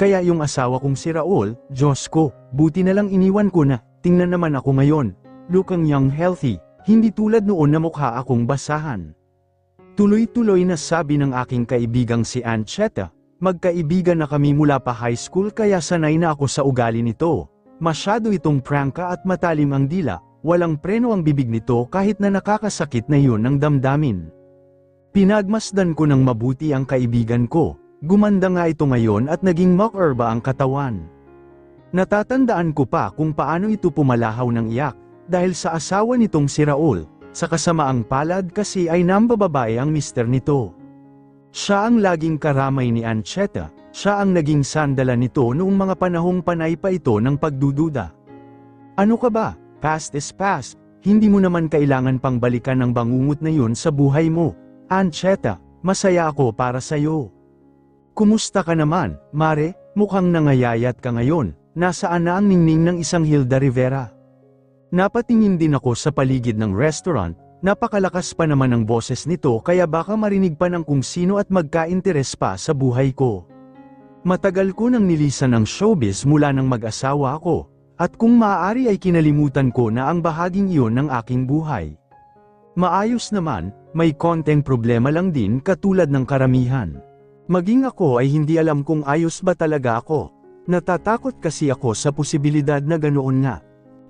Kaya yung asawa kong si Raul, Diyos ko, buti na lang iniwan ko na, tingnan naman ako ngayon. Looking young healthy, hindi tulad noon na mukha akong basahan. Tuloy-tuloy na sabi ng aking kaibigang si Ancheta, magkaibigan na kami mula pa high school kaya sanay na ako sa ugali nito. Masyado itong prangka at matalim ang dila, walang preno ang bibig nito kahit na nakakasakit na yun ng damdamin. Pinagmasdan ko ng mabuti ang kaibigan ko. Gumanda nga ito ngayon at naging makurba ang katawan. Natatandaan ko pa kung paano ito pumalahaw ng iyak, dahil sa asawa nitong si Raul, sa kasamaang palad kasi ay nambababae ang mister nito. Siya ang laging karamay ni Ancheta, siya ang naging sandala nito noong mga panahong panay pa ito ng pagdududa. Ano ka ba? Past is past, hindi mo naman kailangan pang balikan ang bangungot na yun sa buhay mo. Ancheta, masaya ako para sa'yo. Kumusta ka naman, Mare? Mukhang nangayayat ka ngayon. Nasaan na ang ningning ng isang Hilda Rivera? Napatingin din ako sa paligid ng restaurant, napakalakas pa naman ang boses nito kaya baka marinig pa ng kung sino at magka-interes pa sa buhay ko. Matagal ko nang nilisan ang showbiz mula nang mag-asawa ako, at kung maaari ay kinalimutan ko na ang bahaging iyon ng aking buhay. Maayos naman, may konteng problema lang din katulad ng karamihan. Maging ako ay hindi alam kung ayos ba talaga ako. Natatakot kasi ako sa posibilidad na ganoon nga.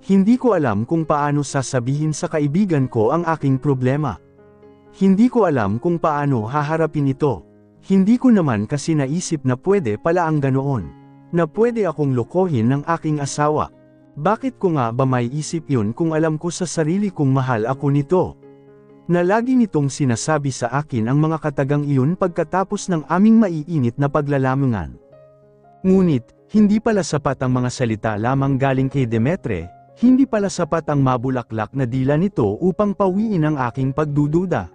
Hindi ko alam kung paano sasabihin sa kaibigan ko ang aking problema. Hindi ko alam kung paano haharapin ito. Hindi ko naman kasi naisip na pwede pala ang ganoon. Na pwede akong lokohin ng aking asawa. Bakit ko nga ba may isip yun kung alam ko sa sarili kong mahal ako nito? Na lagi nitong sinasabi sa akin ang mga katagang iyon pagkatapos ng aming maiinit na paglalamangan. Ngunit, hindi pala sapat ang mga salita lamang galing kay Demetre, hindi pala sapat ang mabulaklak na dila nito upang pawiin ang aking pagdududa.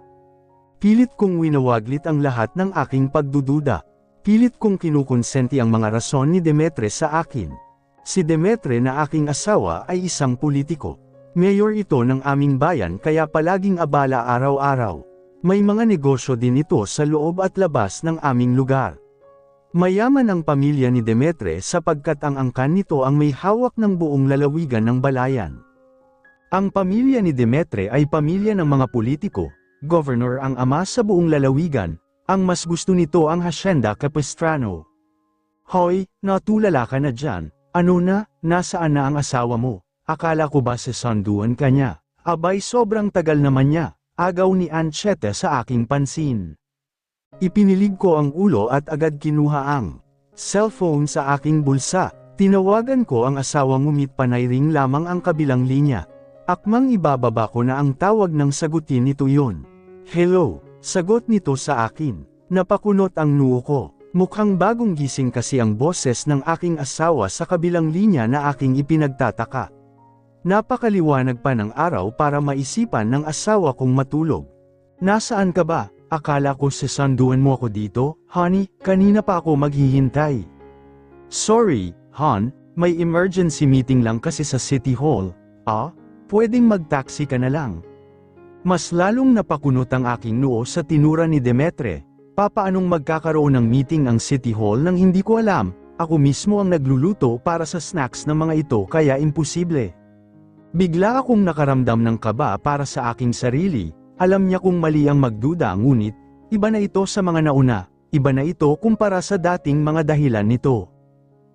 Pilit kong winawaglit ang lahat ng aking pagdududa. Pilit kong kinukonsenti ang mga rason ni Demetre sa akin. Si Demetre na aking asawa ay isang politiko. Mayor ito ng aming bayan kaya palaging abala araw-araw. May mga negosyo din ito sa loob at labas ng aming lugar. Mayaman ang pamilya ni Demetre sapagkat ang angkan nito ang may hawak ng buong lalawigan ng balayan. Ang pamilya ni Demetre ay pamilya ng mga politiko, governor ang ama sa buong lalawigan, ang mas gusto nito ang Hacienda Capistrano. Hoy, natulala ka na dyan, ano na, nasaan na ang asawa mo? Akala ko ba sasanduan ka niya? Abay sobrang tagal naman niya, agaw ni Ancheta sa aking pansin. Ipinilig ko ang ulo at agad kinuha ang cellphone sa aking bulsa. Tinawagan ko ang asawang ngumit panay ring lamang ang kabilang linya. Akmang ibababa ko na ang tawag ng sagutin nito yun. Hello, sagot nito sa akin. Napakunot ang noo ko. Mukhang bagong gising kasi ang boses ng aking asawa sa kabilang linya na aking ipinagtataka. Napakaliwanag pa ng araw para maisipan ng asawa kong matulog. Nasaan ka ba? Akala ko sasanduan mo ako dito, honey, kanina pa ako maghihintay. Sorry, hon, may emergency meeting lang kasi sa City Hall. Pwedeng mag-taxi ka na lang. Mas lalong napakunot ang aking noo sa tinura ni Demetre. Papaanong magkakaroon ng meeting ang City Hall nang hindi ko alam, ako mismo ang nagluluto para sa snacks ng mga ito kaya imposible. Bigla akong nakaramdam ng kaba para sa aking sarili, alam niya kung mali ang magduda ngunit, iba na ito sa mga nauna, iba na ito kumpara sa dating mga dahilan nito.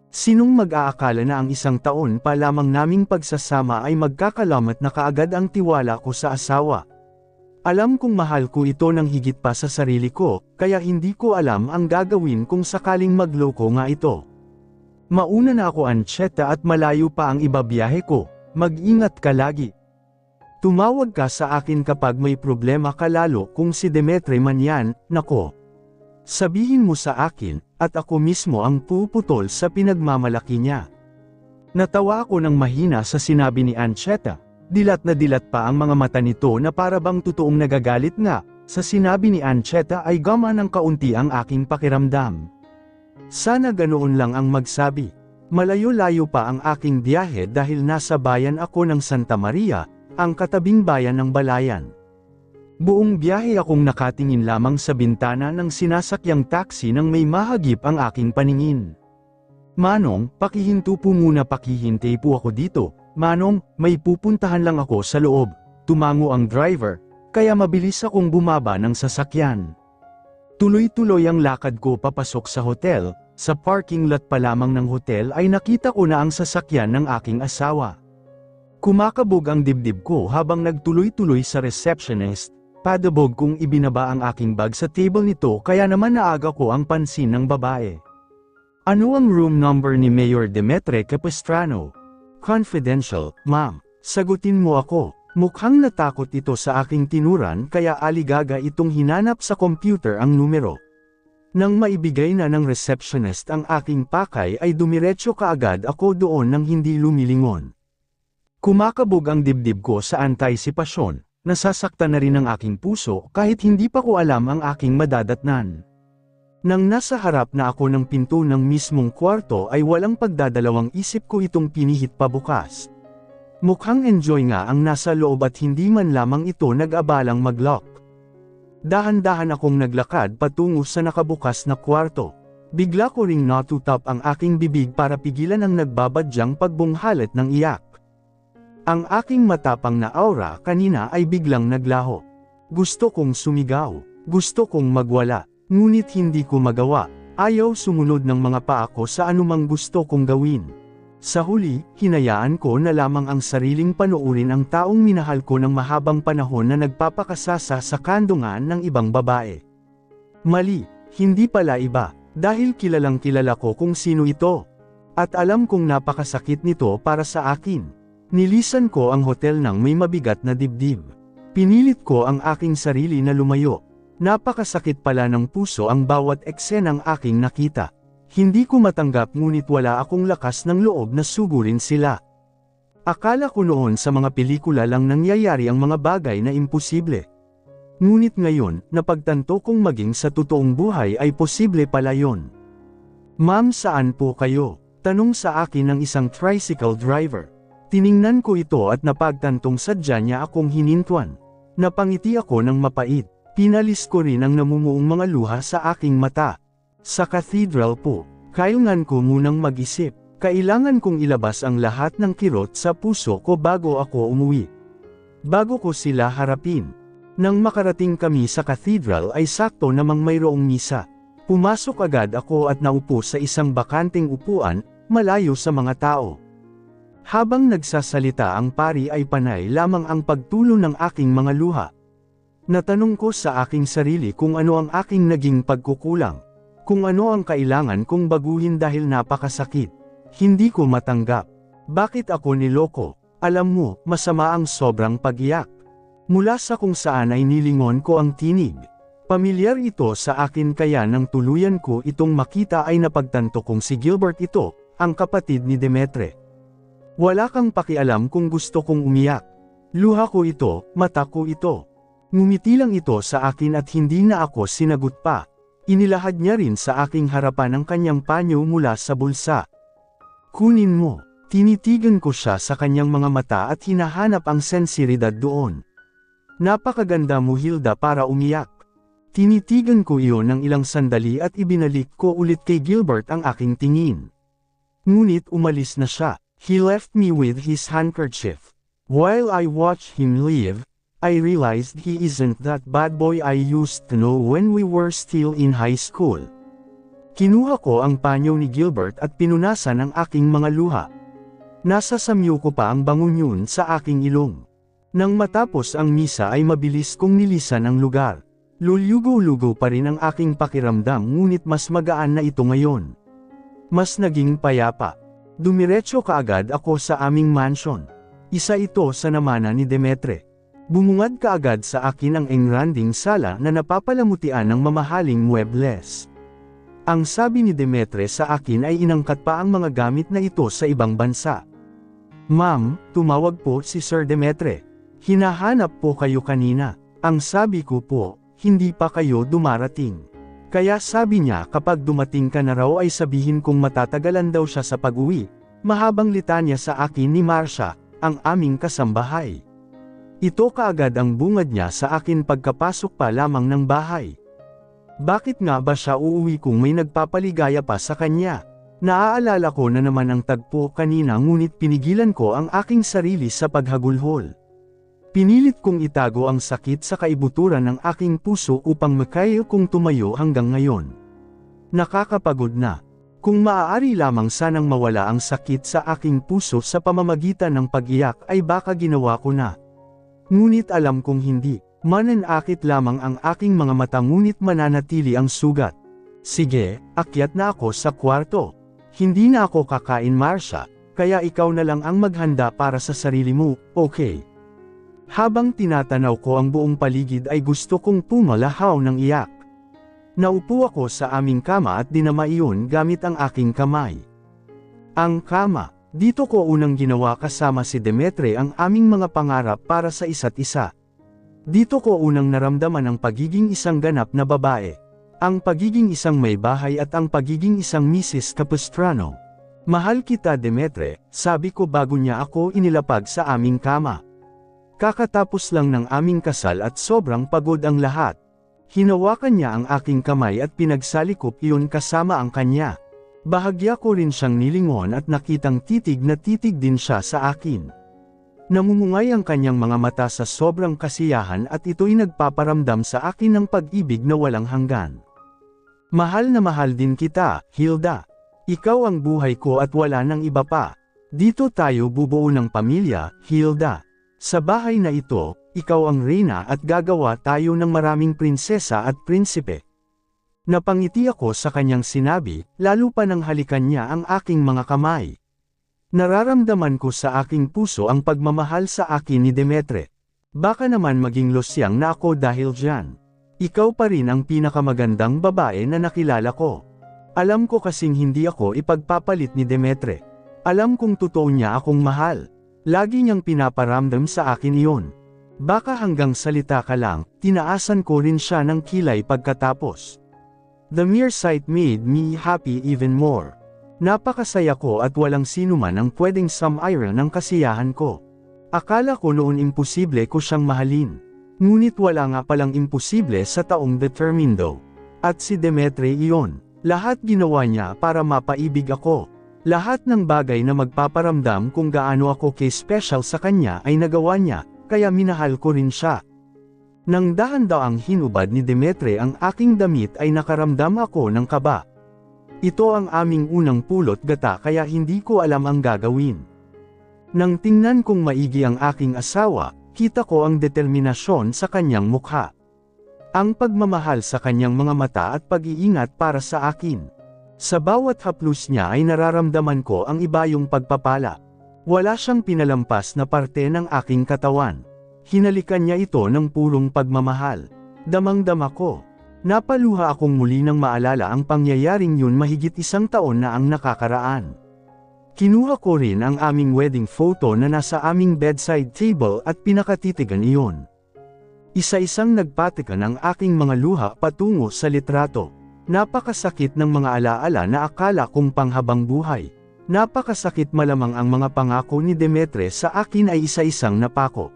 Sinong mag-aakala na ang isang taon pa lamang naming pagsasama ay magkakalamat na kaagad ang tiwala ko sa asawa. Alam kong mahal ko ito ng higit pa sa sarili ko, kaya hindi ko alam ang gagawin kung sakaling magloko nga ito. Mauna na ako Ancheta at malayo pa ang ibabiyahe ko. Mag-ingat ka lagi. Tumawag ka sa akin kapag may problema ka lalo kung si Demetre man yan, nako. Sabihin mo sa akin, at ako mismo ang puputol sa pinagmamalaki niya. Natawa ako ng mahina sa sinabi ni Ancheta, dilat na dilat pa ang mga mata nito na para bang totoong nagagalit nga, sa sinabi ni Ancheta ay gama ng kaunti ang aking pakiramdam. Sana ganoon lang ang magsabi. Malayo-layo pa ang aking biyahe dahil nasa bayan ako ng Santa Maria, ang katabing bayan ng Balayan. Buong biyahe akong nakatingin lamang sa bintana ng sinasakyang taxi nang may mahagip ang aking paningin. Manong, pakihinto po muna, pakihintay po ako dito. Manong, may pupuntahan lang ako sa loob. Tumango ang driver, kaya mabilis akong bumaba ng sasakyan. Tuloy-tuloy ang lakad ko papasok sa hotel. Sa parking lot pa lamang ng hotel ay nakita ko na ang sasakyan ng aking asawa. Kumakabog ang dibdib ko habang nagtuloy-tuloy sa receptionist. Padabog kong ibinaba ang aking bag sa table nito, kaya naman naaga ko ang pansin ng babae. Ano ang room number ni Mayor Demetre Capistrano? Confidential, ma'am. Sagutin mo ako. Mukhang natakot ito sa aking tinuran, kaya aligaga itong hinanap sa computer ang numero. Nang maibigay na ng receptionist ang aking pakay ay dumiretso kaagad ako doon nang hindi lumilingon. Kumakabog ang dibdib ko sa antisipasyon. Nasasaktan na rin ang aking puso kahit hindi pa ko alam ang aking madadatnan. Nang nasa harap na ako ng pinto ng mismong kwarto ay walang pagdadalawang isip ko itong pinihit pabukas. Mukhang enjoy nga ang nasa loob at hindi man lamang ito nag-abalang mag-lock. Dahan-dahan akong naglakad patungo sa nakabukas na kwarto. Bigla ko ring natutap ang aking bibig para pigilan ang nagbabadyang pagbunghalit ng iyak. Ang aking matapang na aura kanina ay biglang naglaho. Gusto kong sumigaw. Gusto kong magwala. Ngunit hindi ko magawa. Ayaw sumunod ng mga paa ko sa anumang gusto kong gawin. Sa huli, hinayaan ko na lamang ang sariling panuurin ang taong minahal ko ng mahabang panahon na nagpapakasasa sa kandungan ng ibang babae. Mali, hindi pala iba, dahil kilalang kilala ko kung sino ito. At alam kong napakasakit nito para sa akin. Nilisan ko ang hotel nang may mabigat na dibdib. Pinilit ko ang aking sarili na lumayo. Napakasakit pala ng puso ang bawat eksenang aking nakita. Hindi ko matanggap, ngunit wala akong lakas ng loob na sugurin sila. Akala ko noon sa mga pelikula lang nangyayari ang mga bagay na imposible. Ngunit ngayon, napagtanto kong maging sa totoong buhay ay posible pala yon. Ma'am, saan po kayo? Tanong sa akin ng isang tricycle driver. Tiningnan ko ito at napagtantong sadya niya akong hinintuan. Napangiti ako ng mapait. Pinalis ko rin ang namumuong mga luha sa aking mata. Sa cathedral po. Kailangan ko munang mag-isip. Kailangan kong ilabas ang lahat ng kirot sa puso ko bago ako umuwi. Bago ko sila harapin. Nang makarating kami sa cathedral ay sakto namang mayroong misa. Pumasok agad ako at naupo sa isang bakanting upuan, malayo sa mga tao. Habang nagsasalita ang pari ay panay lamang ang pagtulo ng aking mga luha. Natanong ko sa aking sarili kung ano ang aking naging pagkukulang. Kung ano ang kailangan kong baguhin dahil napakasakit. Hindi ko matanggap. Bakit ako niloko? Alam mo, masama ang sobrang pag-iyak. Mula sa kung saan ay nilingon ko ang tinig. Pamilyar ito sa akin, kaya nang tuluyan ko itong makita ay napagtanto kong si Gilbert ito, ang kapatid ni Demetre. Wala kang pakialam kung gusto kong umiyak. Luha ko ito, mata ko ito. Ngumiti lang ito sa akin at hindi na ako sinagot pa. Inilahad niya rin sa aking harapan ang kanyang panyo mula sa bulsa. Kunin mo. Tinitigan ko siya sa kanyang mga mata at hinahanap ang sensiridad doon. Napakaganda mo, Hilda, para umiyak. Tinitigan ko iyon ng ilang sandali at ibinalik ko ulit kay Gilbert ang aking tingin. Ngunit umalis na siya. He left me with his handkerchief. While I watched him leave, I realized he isn't that bad boy I used to know when we were still in high school. Kinuha ko ang panyo ni Gilbert at pinunasan ang aking mga luha. Nasa samyo ko pa ang bangon yun sa aking ilong. Nang matapos ang misa ay mabilis kong nilisan ang lugar. Lulugo-lugo pa rin ang aking pakiramdam, ngunit mas magaan na ito ngayon. Mas naging payapa. Dumiretso kaagad ako sa aming mansion. Isa ito sa namana ni Demetre. Bumungad kaagad sa akin ang engranding sala na napapalamutian ng mamahaling muebles. Ang sabi ni Demetre sa akin ay inangkat pa ang mga gamit na ito sa ibang bansa. Ma'am, tumawag po si Sir Demetre. Hinahanap po kayo kanina. Ang sabi ko po, hindi pa kayo dumarating. Kaya sabi niya kapag dumating ka na raw ay sabihin kong matatagalan daw siya sa pag-uwi. Mahabang litanya sa akin ni Marcia, ang aming kasambahay. Ito kaagad ang bungad niya sa akin pagkapasok pa lamang ng bahay. Bakit nga ba siya uuwi kung may nagpapaligaya pa sa kanya? Naaalala ko na naman ang tagpo kanina ngunit pinigilan ko ang aking sarili sa paghagulhol. Pinilit kong itago ang sakit sa kaibuturan ng aking puso upang makaya kong tumayo hanggang ngayon. Nakakapagod na. Kung maaari lamang sanang mawala ang sakit sa aking puso sa pamamagitan ng pag-iyak ay baka ginawa ko na. Ngunit alam kong hindi. Mananakit lamang ang aking mga mata ngunit mananatili ang sugat. Sige, akyat na ako sa kwarto. Hindi na ako kakain, Marcia, kaya ikaw na lang ang maghanda para sa sarili mo, okay? Habang tinatanaw ko ang buong paligid ay gusto kong pumalahaw ng iyak. Naupo ako sa aming kama at dinama iyon gamit ang aking kamay. Ang kama, dito ko unang ginawa kasama si Demetre ang aming mga pangarap para sa isa't isa. Dito ko unang naramdaman ang pagiging isang ganap na babae. Ang pagiging isang may bahay at ang pagiging isang Mrs. Capistrano. Mahal kita, Demetre, sabi ko bago niya ako inilapag sa aming kama. Kakatapos lang ng aming kasal at sobrang pagod ang lahat. Hinawakan niya ang aking kamay at pinagsalikop iyon kasama ang kanya. Bahagya ko rin siyang nilingon at nakitang titig na titig din siya sa akin. Namumungay ang kanyang mga mata sa sobrang kasiyahan at ito'y nagpaparamdam sa akin ng pag-ibig na walang hanggan. Mahal na mahal din kita, Hilda. Ikaw ang buhay ko at wala nang iba pa. Dito tayo bubuo ng pamilya, Hilda. Sa bahay na ito, ikaw ang reyna at gagawa tayo ng maraming prinsesa at prinsipe. Napangiti ako sa kanyang sinabi, lalo pa nang halikan niya ang aking mga kamay. Nararamdaman ko sa aking puso ang pagmamahal sa akin ni Demetre. Baka naman maging losyang na ako dahil dyan. Ikaw pa rin ang pinakamagandang babae na nakilala ko. Alam ko kasing hindi ako ipagpapalit ni Demetre. Alam kong totoo niya akong mahal. Lagi niyang pinaparamdam sa akin iyon. Baka hanggang salita ka lang, tinaasan ko rin siya ng kilay pagkatapos. The mere sight made me happy even more. Napakasaya ko at walang sinuman ang pwedeng sumairal ng kasiyahan ko. Akala ko noon imposible ko siyang mahalin. Ngunit wala nga palang imposible sa taong determindo. At si Demetre iyon. Lahat ginawa niya para mapaibig ako. Lahat ng bagay na magpaparamdam kung gaano ako special sa kanya ay nagawa niya, kaya minahal ko rin siya. Nang dahan-daang hinubad ni Demetre ang aking damit ay nakaramdam ako ng kaba. Ito ang aming unang pulot gata kaya hindi ko alam ang gagawin. Nang tingnan kong maigi ang aking asawa, kita ko ang determinasyon sa kanyang mukha. Ang pagmamahal sa kanyang mga mata at pag-iingat para sa akin. Sa bawat haplos niya ay nararamdaman ko ang ibayong pagpapala. Wala siyang pinalampas na parte ng aking katawan. Hinalikan niya ito ng purong pagmamahal. Damang-dama ko. Napaluha akong muli nang maalala ang pangyayaring yun mahigit 1 taon na ang nakakaraan. Kinuha ko rin ang aming wedding photo na nasa aming bedside table at pinakatitigan iyon. Isa-isang nagpatikan ang aking mga luha patungo sa litrato. Napakasakit ng mga alaala na akala kong panghabang buhay. Napakasakit malamang ang mga pangako ni Demetre sa akin ay isa-isang napako.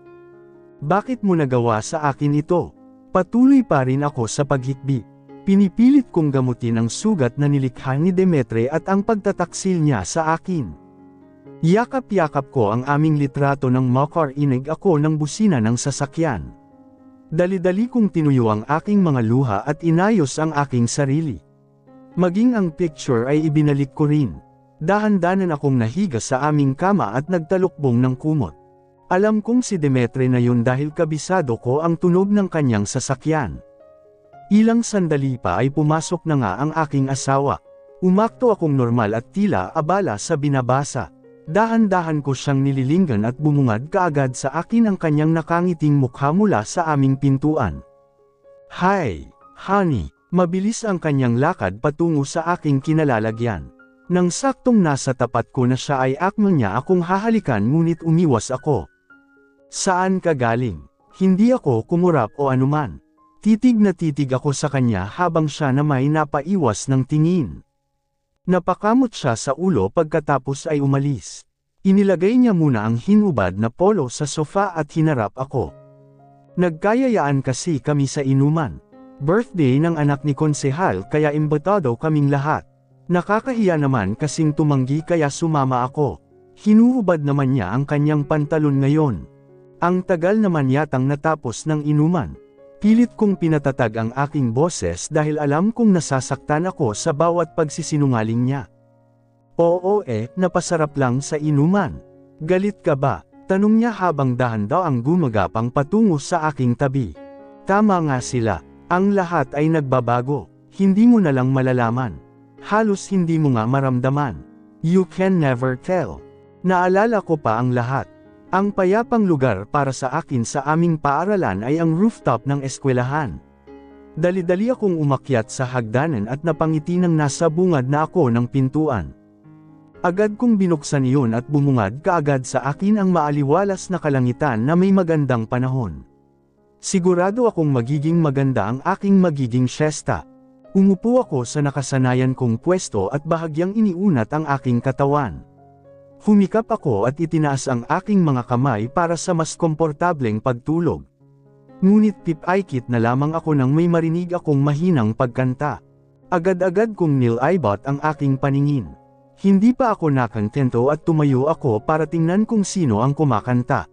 Bakit mo nagawa sa akin ito? Patuloy pa rin ako sa paghikbi. Pinipilit kong gamutin ang sugat na nilikha ni Demetre at ang pagtataksil niya sa akin. Yakap-yakap ko ang aming litrato ng makarinig ako ng busina ng sasakyan. Dali-dali kong tinuyo ang aking mga luha at inayos ang aking sarili. Maging ang picture ay ibinalik ko rin. Dahan-danan akong nahiga sa aming kama at nagtalukbong ng kumot. Alam kong si Demetre na yun dahil kabisado ko ang tunog ng kanyang sasakyan. Ilang sandali pa ay pumasok na nga ang aking asawa. Umakto akong normal at tila abala sa binabasa. Dahan-dahan ko siyang nililinggan at bumungad kaagad sa akin ang kanyang nakangiting mukha mula sa aming pintuan. Hi, honey. Mabilis ang kanyang lakad patungo sa aking kinalalagyan. Nang saktong nasa tapat ko na siya ay akmang niya akong hahalikan ngunit umiwas ako. Saan ka galing? Hindi ako kumurap o anuman. Titig na titig ako sa kanya habang siya na may napaiwas ng tingin. Napakamot siya sa ulo pagkatapos ay umalis. Inilagay niya muna ang hinubad na polo sa sofa at hinarap ako. Nagkayayaan kasi kami sa inuman. Birthday ng anak ni Konsehal kaya imbitado kaming lahat. Nakakahiya naman kasing tumanggi kaya sumama ako. Hinuhubad naman niya ang kanyang pantalon ngayon. Ang tagal naman yatang natapos ng inuman. Pilit kong pinatatag ang aking boses dahil alam kong nasasaktan ako sa bawat pagsisinungaling niya. Oo napasarap lang sa inuman. Galit ka ba? Tanong niya habang dahan-daw ang gumagapang patungo sa aking tabi. Tama nga sila. Ang lahat ay nagbabago. Hindi mo na lang malalaman. Halos hindi mo nga maramdaman. You can never tell. Naalala ko pa ang lahat. Ang payapang lugar para sa akin sa aming paaralan ay ang rooftop ng eskwelahan. Dali-dali akong umakyat sa hagdanan at napangiti nang nasa bungad na ako ng pintuan. Agad kong binuksan iyon at bumungad kaagad sa akin ang maaliwalas na kalangitan na may magandang panahon. Sigurado akong magiging maganda ang aking magiging siyesta. Umupo ako sa nakasanayan kong pwesto at bahagyang iniunat ang aking katawan. Humikap ako at itinaas ang aking mga kamay para sa mas komportableng pagtulog. Ngunit pip-aikit na lamang ako nang may marinig akong mahinang pagkanta. Agad-agad kong nilaybot ang aking paningin. Hindi pa ako nakantento at tumayo ako para tingnan kung sino ang kumakanta.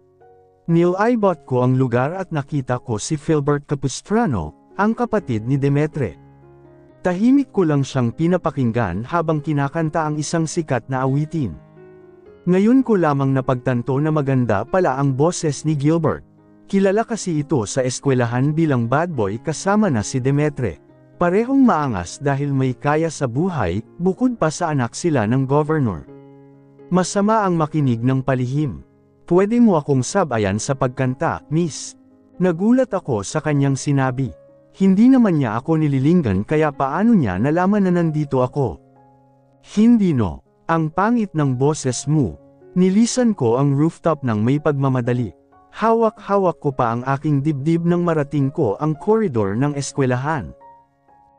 Nilaybot ko ang lugar at nakita ko si Philbert Capistrano, ang kapatid ni Demetre. Tahimik ko lang siyang pinapakinggan habang kinakanta ang isang sikat na awitin. Ngayon ko lamang napagtanto na maganda pala ang boses ni Gilbert. Kilala kasi ito sa eskwelahan bilang bad boy kasama na si Demetre. Parehong maangas dahil may kaya sa buhay, bukod pa sa anak sila ng governor. Masama ang makinig ng palihim. Pwede mo akong sabayan sa pagkanta, miss. Nagulat ako sa kanyang sinabi. Hindi naman niya ako nililinggan kaya paano niya nalaman na nandito ako? Hindi no. Ang pangit ng boses mo. Nilisan ko ang rooftop ng may pagmamadali. Hawak-hawak ko pa ang aking dibdib nang marating ko ang koridor ng eskwelahan.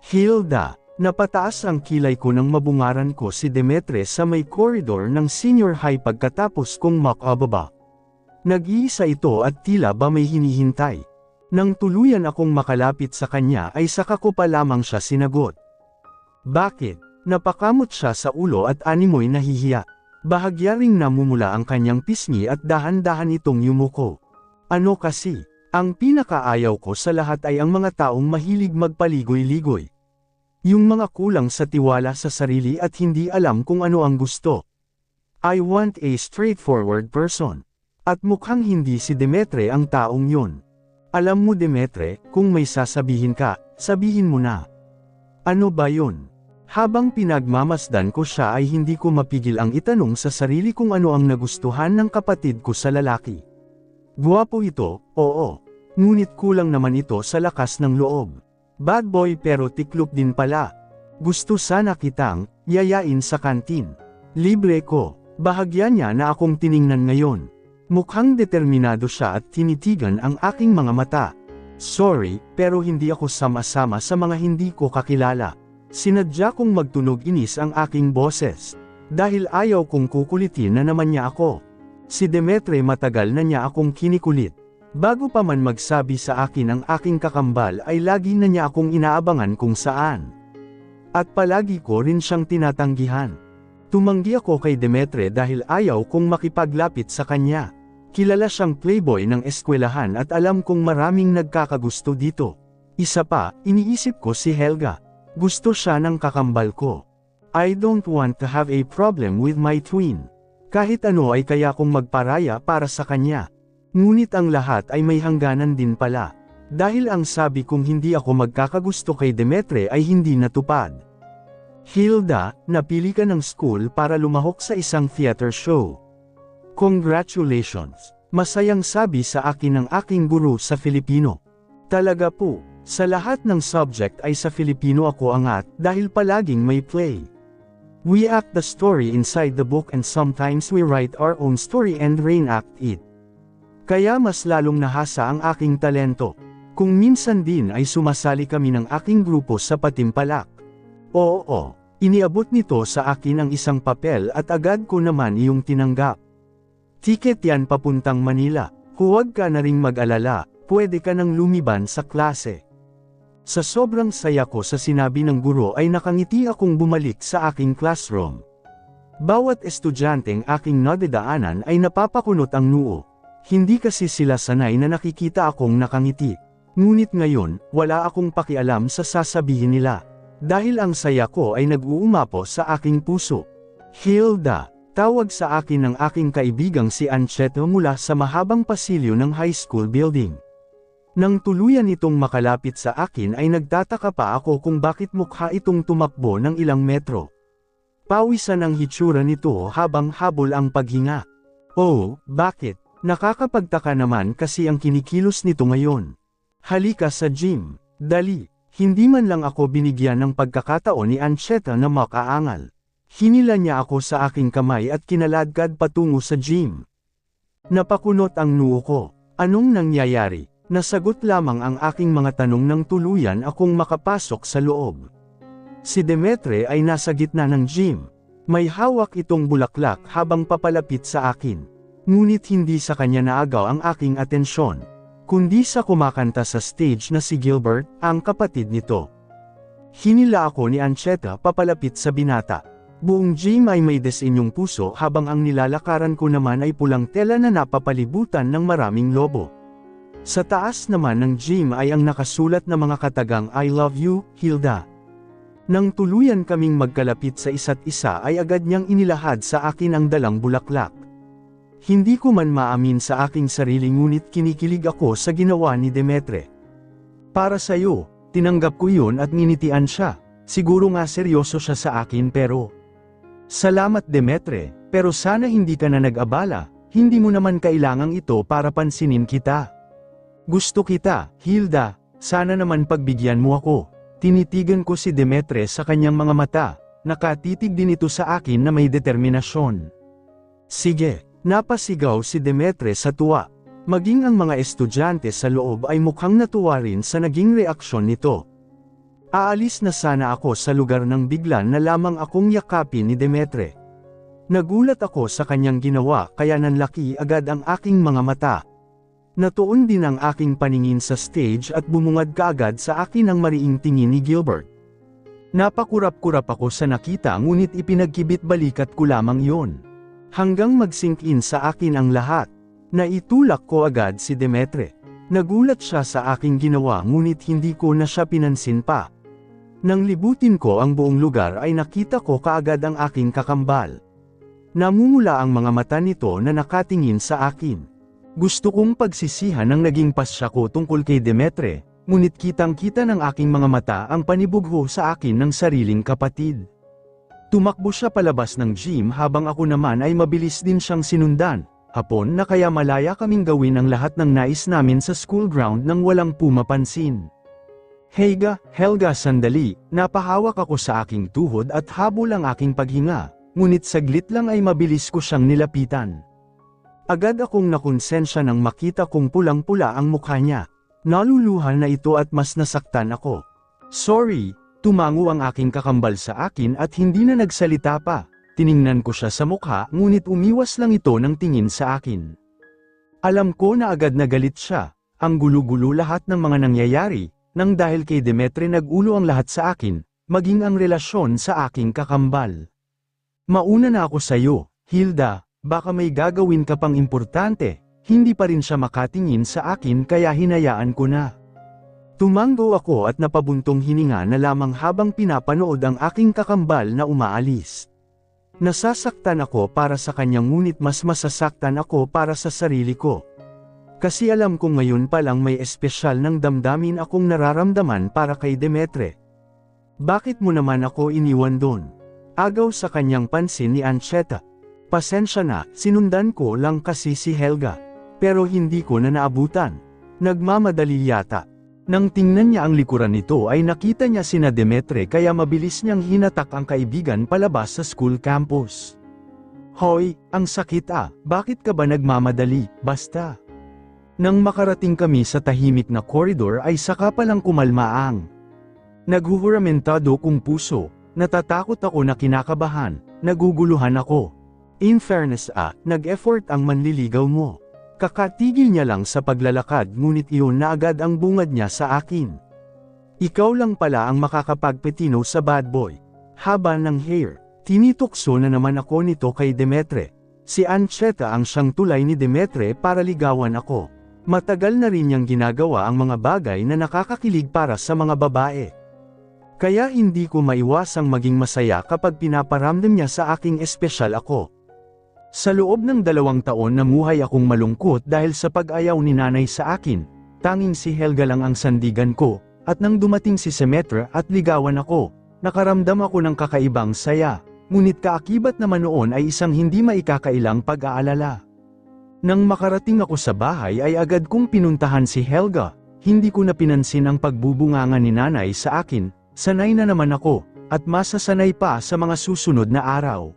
Hilda, napataas ang kilay ko nang mabungaran ko si Demetre sa may koridor ng senior high pagkatapos kong makababa. Nag-iisa ito at tila ba may hinihintay. Nang tuluyan akong makalapit sa kanya ay saka ko pa lamang siya sinagot. Bakit? Napakamot siya sa ulo at animoy nahihiya. Bahagya ring namumula ang kanyang pisngi at dahan-dahan itong yumuko. Ano kasi? Ang pinakaayaw ko sa lahat ay ang mga taong mahilig magpaligoy-ligoy. Yung mga kulang sa tiwala sa sarili at hindi alam kung ano ang gusto. I want a straightforward person. At mukhang hindi si Demetre ang taong yun. Alam mo Demetre, kung may sasabihin ka, sabihin mo na. Ano ba yun? Habang pinagmamasdan ko siya ay hindi ko mapigil ang itanong sa sarili kung ano ang nagustuhan ng kapatid ko sa lalaki. Guwapo ito, oo. Ngunit kulang naman ito sa lakas ng loob. Bad boy pero tiklop din pala. Gusto sana kitang yayain sa kantin. Libre ko. Bahagya niya na akong tiningnan ngayon. Mukhang determinado siya at tinitigan ang aking mga mata. Sorry, pero hindi ako sama-sama sa mga hindi ko kakilala. Sinadya kong magtunog inis ang aking boses. Dahil ayaw kong kukulitin na naman niya ako. Si Demetre matagal na niya akong kinikulit. Bago pa man magsabi sa akin ang aking kakambal ay lagi na niya akong inaabangan kung saan. At palagi ko rin siyang tinatanggihan. Tumanggi ako kay Demetre dahil ayaw kong makipaglapit sa kanya. Kilala siyang playboy ng eskwelahan at alam kong maraming nagkakagusto dito. Isa pa, iniisip ko si Helga. Gusto siya ng kakambal ko. I don't want to have a problem with my twin. Kahit ano ay kaya kong magparaya para sa kanya. Ngunit ang lahat ay may hangganan din pala. Dahil ang sabi kong hindi ako magkakagusto kay Demetre ay hindi natupad. Hilda, napili ka ng school para lumahok sa isang theater show. Congratulations! Masayang sabi sa akin ng aking guro sa Filipino. Talaga po, sa lahat ng subject ay sa Filipino ako angat dahil palaging may play. We act the story inside the book and sometimes we write our own story and reenact it. Kaya mas lalong nahasa ang aking talento. Kung minsan din ay sumasali kami ng aking grupo sa Patimpalak. Oo, iniabot nito sa akin ang isang papel at agad ko naman iyong tinanggap. Tiket yan papuntang Manila, huwag ka na ring mag-alala, pwede ka nang lumiban sa klase. Sa sobrang saya ko sa sinabi ng guro ay nakangiti akong bumalik sa aking classroom. Bawat estudyanteng aking nadadaanan ay napapakunot ang noo. Hindi kasi sila sanay na nakikita akong nakangiti. Ngunit ngayon, wala akong pakialam sa sasabihin nila. Dahil ang saya ko ay nag-uumapo sa aking puso. Hilda, tawag sa akin ng aking kaibigang si Ancheta mula sa mahabang pasilyo ng high school building. Nang tuluyan itong makalapit sa akin ay nagtataka pa ako kung bakit mukha itong tumakbo ng ilang metro. Pawisan ang hitsura nito habang habol ang paghinga. Oh, bakit? Nakakapagtaka naman kasi ang kinikilos nito ngayon. Halika sa gym, dali. Hindi man lang ako binigyan ng pagkakataon ni Ancheta na makaangal. Hinila niya ako sa aking kamay at kinaladkad patungo sa gym. Napakunot ang noo ko. Anong nangyayari? Nasagot lamang ang aking mga tanong nang tuluyan akong makapasok sa loob. Si Demetre ay nasa gitna ng gym. May hawak itong bulaklak habang papalapit sa akin. Ngunit hindi sa kanya naagaw ang aking atensyon, kundi sa kumakanta sa stage na si Gilbert, ang kapatid nito. Hinila ako ni Ancheta papalapit sa binata. Buong gym ay may disenyong puso habang ang nilalakaran ko naman ay pulang tela na napapalibutan ng maraming lobo. Sa taas naman ng gym ay ang nakasulat na mga katagang I love you, Hilda. Nang tuluyan kaming magkalapit sa isa't isa ay agad niyang inilahad sa akin ang dalang bulaklak. Hindi ko man maamin sa aking sarili ngunit kinikilig ako sa ginawa ni Demetre. Para sa'yo, tinanggap ko yun at nginitian siya. Siguro nga seryoso siya sa akin pero... Salamat Demetre, pero sana hindi ka na nag-abala, hindi mo naman kailangang ito para pansinin kita. Gusto kita, Hilda, sana naman pagbigyan mo ako. Tinitigan ko si Demetre sa kanyang mga mata, nakatitig din ito sa akin na may determinasyon. Sige. Napasigaw si Demetre sa tuwa. Maging ang mga estudyante sa loob ay mukhang natuwa rin sa naging reaksyon nito. Aalis na sana ako sa lugar nang biglan na lamang akong yakapin ni Demetre. Nagulat ako sa kanyang ginawa kaya nanlaki agad ang aking mga mata. Natuon din ang aking paningin sa stage at bumungad kaagad sa akin ang mariing tingin ni Gilbert. Napakurap-kurap ako sa nakita ngunit ipinagkibit balikat ko lamang yon. Hanggang mag-sink in sa akin ang lahat. Naitulak ko agad si Demetre. Nagulat siya sa aking ginawa ngunit hindi ko na siya pinansin pa. Nang libutin ko ang buong lugar ay nakita ko kaagad ang aking kakambal. Namumula ang mga mata nito na nakatingin sa akin. Gusto kong pagsisihan ang naging pasya ko tungkol kay Demetre, ngunit kitang-kita ng aking mga mata ang panibugho sa akin ng sariling kapatid. Tumakbo siya palabas ng gym habang ako naman ay mabilis din siyang sinundan, hapon na kaya malaya kaming gawin ang lahat ng nais namin sa school ground nang walang pumapansin. Helga sandali, napahawak ako sa aking tuhod at habol ang aking paghinga, ngunit saglit lang ay mabilis ko siyang nilapitan. Agad akong nakonsensya nang makita kong pulang-pula ang mukha niya. Naluluhan na ito at mas nasaktan ako. Sorry, tumango ang aking kakambal sa akin at hindi na nagsalita pa. Tiningnan ko siya sa mukha ngunit umiwas lang ito ng tingin sa akin. Alam ko na agad na galit siya. Ang gulo-gulo lahat ng mga nangyayari, nang dahil kay Demetre nag-ulo ang lahat sa akin, maging ang relasyon sa aking kakambal. Mauna na ako sa'yo, Hilda, baka may gagawin ka pang importante. Hindi pa rin siya makatingin sa akin kaya hinayaan ko na. Tumango ako at napabuntong hininga na lamang habang pinapanood ang aking kakambal na umaalis. Nasasaktan ako para sa kanya ngunit mas masasaktan ako para sa sarili ko. Kasi alam ko ngayon pa lang may espesyal ng damdamin akong nararamdaman para kay Demetre. Bakit mo naman ako iniwan doon? Agaw sa kanyang pansin ni Ancheta. Pasensya na, sinundan ko lang kasi si Helga. Pero hindi ko na naabutan. Nagmamadali yata. Nang tingnan niya ang likuran nito ay nakita niya sina Demetre kaya mabilis niyang hinatak ang kaibigan palabas sa school campus. Hoy, ang sakit bakit ka ba nagmamadali, basta. Nang makarating kami sa tahimik na koridor ay saka palang kumalma ang naghuhuramentado kong puso, natatakot ako na kinakabahan, naguguluhan ako. In fairness nag-effort ang manliligaw mo. Kakatigil niya lang sa paglalakad ngunit iyon na agad ang bungad niya sa akin. Ikaw lang pala ang makakapagpetino sa bad boy. Haba ng hair. Tinitukso na naman ako nito kay Demetre. Si Ancheta ang siyang tulay ni Demetre para ligawan ako. Matagal na rin niyang ginagawa ang mga bagay na nakakakilig para sa mga babae. Kaya hindi ko maiwasang maging masaya kapag pinaparamdam niya sa aking espesyal ako. Sa loob ng 2 taon namuhay akong malungkot dahil sa pag-ayaw ni nanay sa akin. Tanging si Helga lang ang sandigan ko, at nang dumating si Demetre at ligawan ako, nakaramdam ako ng kakaibang saya. Ngunit kaakibat naman noon ay isang hindi maikakailang pag-aalala. Nang makarating ako sa bahay ay agad kong pinuntahan si Helga. Hindi ko na pinansin ang pagbubunganga ni nanay sa akin, sanay na naman ako, at masasanay pa sa mga susunod na araw.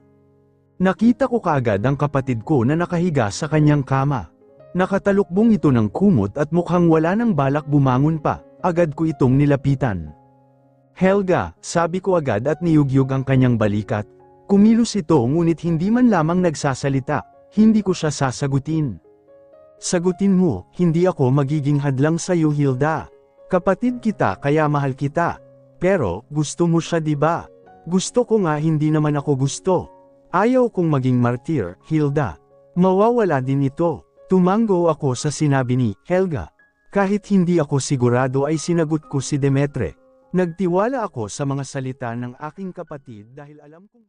Nakita ko kaagad ang kapatid ko na nakahiga sa kanyang kama. Nakatalukbong ito ng kumot at mukhang wala nang balak bumangon pa, agad ko itong nilapitan. Helga, sabi ko agad at niyugyug ang kanyang balikat. Kumilos ito ngunit hindi man lamang nagsasalita, hindi ko siya sasagutin. Sagutin mo, hindi ako magiging hadlang sa iyo Hilda. Kapatid kita kaya mahal kita. Pero, gusto mo siya diba? Gusto ko nga hindi naman ako gusto. Ayaw kong maging martir, Hilda. Mawawala din ito. Tumango ako sa sinabi ni Helga. Kahit hindi ako sigurado ay sinagot ko si Demetre. Nagtiwala ako sa mga salita ng aking kapatid dahil alam kong